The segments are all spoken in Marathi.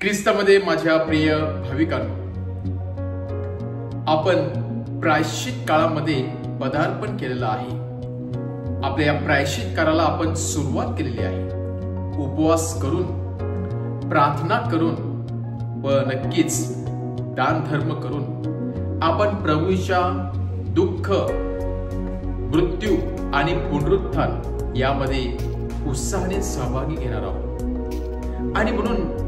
ख्रिस्तामध्ये माझ्या प्रिय भाविकांनो, आपण प्रायश्चित काळामध्ये पदार्पण केलेलं आहे। आपल्या या प्रायश्चित काळाला आपण सुरुवात केलेली आहे। उपवास करून, प्रार्थना करून व नक्कीच दान धर्म करून आपण प्रभूच्या दुःख, मृत्यू आणि पुनरुत्थान यामध्ये उत्साहाने सहभागी घेणार आहोत। आणि म्हणून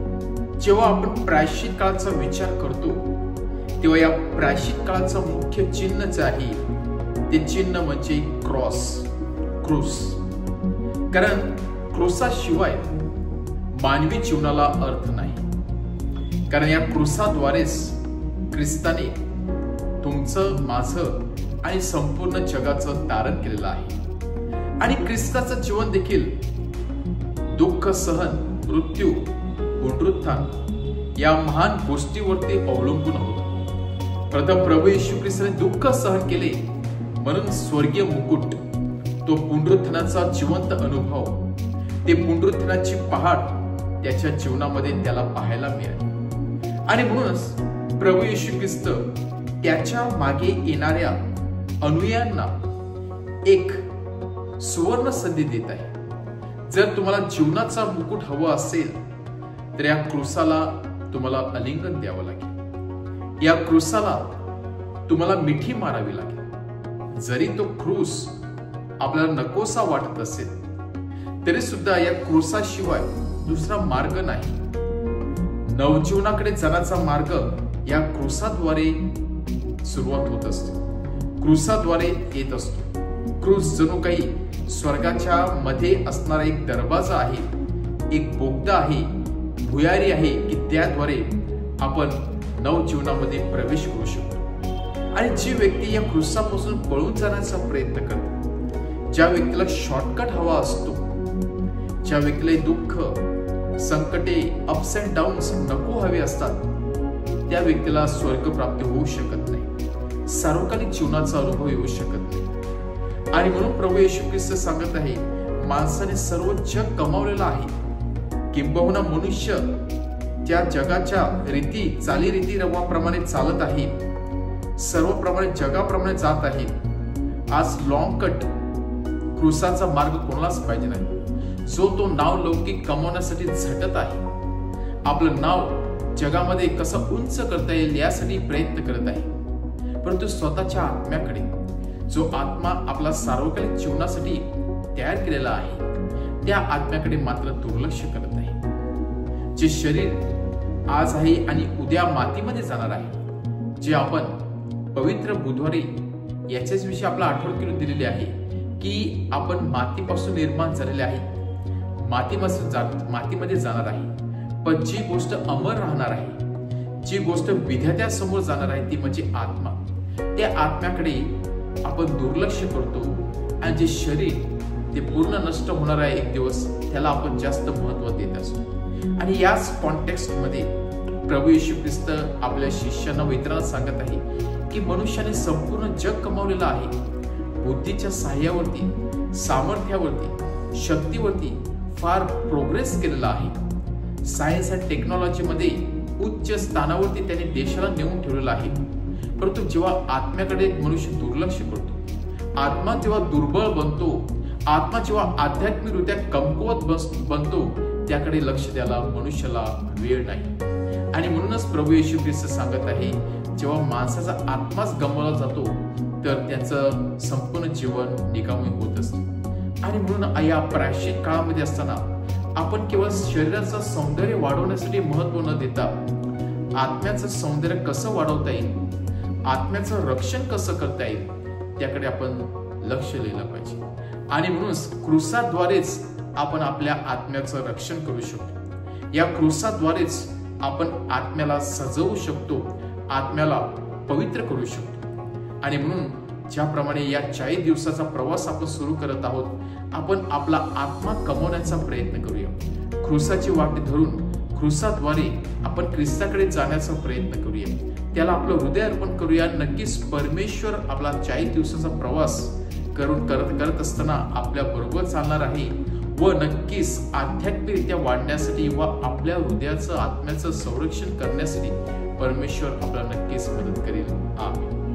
जेव्हा आपण प्रायश्चित काळाचा विचार करतो तेव्हा या प्रायश्चित काळाचं मुख्य चिन्ह जे आहे ते चिन्ह म्हणजे क्रूस। कारण क्रूसाशिवाय मानवी जीवनाला अर्थ नाही। कारण या क्रूसाद्वारेच ख्रिस्ताने तुमचं, माझं आणि संपूर्ण जगाचं तारण केलेलं आहे। आणि ख्रिस्ताचं जीवन देखील दुःख सहन, मृत्यू, पुनरुत्थान या महान गोष्टीवरती अवलंबून होतं। प्रथम प्रभू येशू ख्रिस्ताने दुःख सहन केले म्हणून स्वर्गीय मुकुट, तो पुनरुत्थानाचा जिवंत अनुभव, ते पुनरुत्थानाची पहाट त्याच्या जीवनामध्ये त्याला पाहायला मिळाली। आणि म्हणूनच प्रभू येशू ख्रिस्त त्याच्या मागे येणाऱ्या अनुयायांना एक सुवर्ण संधी देत आहे। जर तुम्हाला जीवनाचा मुकुट हवा असेल तर या क्रूसाला तुम्हाला आलिंगन द्यावं लागेल। या क्रूसाला तुम्हाला मिठी मारावी लागेल। जरी तो क्रूस आपल्याला नकोसा वाटत असेल तरी सुद्धा या क्रूसाशिवाय दुसरा मार्ग नाही। नवजीवनाकडे जाण्याचा मार्ग या क्रूसाद्वारे सुरुवात होत असतो, क्रूसाद्वारे येत असतो। क्रूस जणू काही स्वर्गाच्या मध्ये असणारा एक दरवाजा आहे, एक बोगदा आहे, भुयारी आहे की त्याद्वारे आपण नवजीवनामध्ये प्रवेश करू शकतो। आणि जी व्यक्ती या क्रूसापासून पळून जाण्याचा प्रयत्न करते, ज्या व्यक्तीला शॉर्टकट हवा असतो, ज्या व्यक्तीला दुःख, संकटे, अप्स अँड डाऊन्स नको हवे असतात, त्या व्यक्तीला स्वर्ग प्राप्ती होऊ शकत नाही, सार्वकालिक जीवनाचा अनुभव येऊ शकत नाही। आणि म्हणून प्रभू येशू ख्रिस्त सांगत आहे, माणसाने सर्व जग कमावलेलं आहे, किंबहुना मनुष्य त्या जगाच्या रीती चालीरीती रवाप्रमाणे चालत आहे, सर्वप्रमाणे जगाप्रमाणे जात आहे। आज लॉंग कट क्रूसाचा मार्ग कोणालाच पाहिजे नाही। जो तो नाव लौकिक कमवण्यासाठी झटत आहे, आपलं नाव जगामध्ये कसं उंच करता येईल यासाठी प्रयत्न करत आहे, परंतु स्वतःच्या आत्म्याकडे, जो आत्मा आपला सार्वकालिक जीवनासाठी तयार केलेला आहे, त्या आत्म्याकडे मात्र दुर्लक्ष करत आहे। जे शरीर आज आहे आणि उद्या मातीमध्ये जाणार आहे, जे आपण पवित्र बुधवारी याच्याच विषयी आपला आठवण करून दिलेली आहे की आपण मातीपासून निर्माण झालेले आहे, मातीमध्ये जाणार आहे। पण जी गोष्ट अमर राहणार आहे, जी गोष्ट विधात्यासमोर जाणार आहे ती म्हणजे आत्मा। त्या आत्म्याकडे आपण दुर्लक्ष करतो आणि जे शरीर ते पूर्ण नष्ट होणार आहे एक दिवस, त्याला आपण जास्त महत्व देत असतो। आणि याच कॉन्टेक्स्ट मध्ये प्रभू येशू ख्रिस्त आपल्या शिष्यांना व इतरांना सांगत आहे की मनुष्याने संपूर्ण जग कमावलेलं आहे, बुद्धीच्या सहाय्यावरती, सामर्थ्यावरती, शक्तीवरती फार प्रोग्रेस केलेला आहे। सायन्स अँड टेक्नॉलॉजी मध्ये उच्च स्थानावरती त्याने देशाला नेऊन ठेवलेला आहे। परंतु जेव्हा आत्म्याकडे मनुष्य दुर्लक्ष करतो, आत्मा जेव्हा दुर्बळ बनतो, आत्मा जेव्हा आध्यात्मिकरित्या कमकुवत बनतो, त्याकडे लक्ष द्यायला मनुष्याला वेळ नाही। आणि म्हणूनच प्रभू येशू ख्रिस्त सांगत आहे, जेव्हा माणसाचा आत्माच गमावला जातो तर त्याचं संपूर्ण जीवन निकामी होत असते। आणि म्हणून या प्रायश्चित काळामध्ये असताना आपण केवळ शरीराचं सौंदर्य वाढवण्यासाठी महत्व न देता आत्म्याचं सौंदर्य कसं वाढवता येईल, आत्म्याचं रक्षण कसं करता येईल त्याकडे आपण लक्ष दिलं पाहिजे। आणि म्हणूनच क्रूसाद्वारेच आपण आपल्या आत्म्याचं रक्षण करू शकतो। या क्रूसाद्वारेच आपण आत्म्याला सजवू शकतो, आत्म्याला पवित्र करू शकतो। आणि म्हणून ज्याप्रमाणे या 40 दिवसाचा प्रवास आपण सुरू करत आहोत, आपण आपला आत्मा कमवण्याचा प्रयत्न करूया। क्रूसाची वाट धरून क्रूसाद्वारे आपण ख्रिस्ताकडे जाण्याचा प्रयत्न करूया, त्याला आपलं हृदय अर्पण करूया। नक्कीच परमेश्वर आपला 40 दिवसाचा प्रवास करत असताना आपल्या बरोबर चालणार आहे, व नक्कीच आध्यात्मिकरित्या वाढण्यासाठी व आपल्या हृदयाचं आत्म्याचं संरक्षण करण्यासाठी परमेश्वर आपल्याला नक्कीच मदत करेल. आमेन.